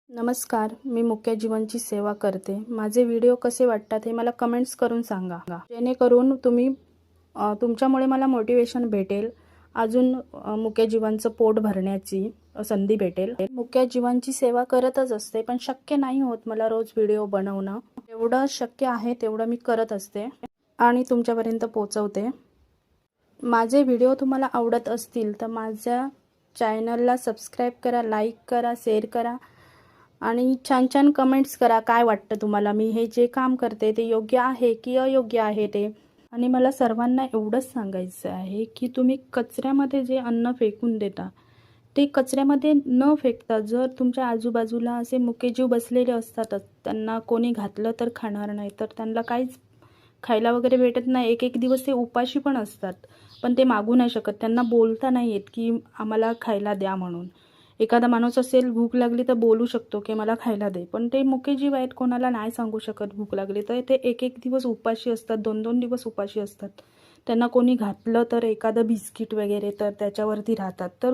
नमस्कार, मी मुक्या जीवांची सेवा करते. माझे व्हिडिओ कसे वाटतात हे मला कमेंट्स करून सांगा, जेणेकरून तुमच्यामुळे मला मोटिवेशन भेटेल, अजून मुक्या जीवांचं पोट भरण्याची संधी भेटेल. मुक्या जीवांची सेवा करतच असते, पण शक्य नाही होत मला रोज व्हिडिओ बनवणं. एवढं शक्य आहे तेवढं मी करत असते आणि तुमच्यापर्यंत पोहोचवते. माझे व्हिडिओ तुम्हाला आवडत असतील तर माझ्या चॅनलला सबस्क्राईब करा, लाईक करा, शेअर करा आणि छान छान कमेंट्स करा. काय वाटतं तुम्हाला, मी हे जे काम करते ते योग्य आहे की अयोग्य आहे ते. आणि मला सर्वांना एवढंच सांगायचं आहे की तुम्ही कचऱ्यामध्ये जे अन्न फेकून देता ते कचऱ्यामध्ये न फेकता, जर तुमच्या आजूबाजूला असे मुके जीव बसलेले असतातच, त्यांना कोणी घातलं तर खाणार नाही, तर त्यांना काहीच खायला वगैरे भेटत नाही. एक एक दिवस ते उपाशी पण असतात, पण ते मागू नाही शकत. त्यांना बोलता नाही येत की आम्हाला खायला द्या म्हणून. एखादा माणूस असेल भूक लागली तर बोलू शकतो की मला खायला दे, पण ते मुके जीव आहेत, कोणाला नाही सांगू शकत भूक लागली तर. ते एक एक दिवस उपाशी असतात, 2-2 दिवस उपाशी असतात. त्यांना कोणी घातलं तर एखादं बिस्किट वगैरे तर त्याच्यावरती राहतात. तर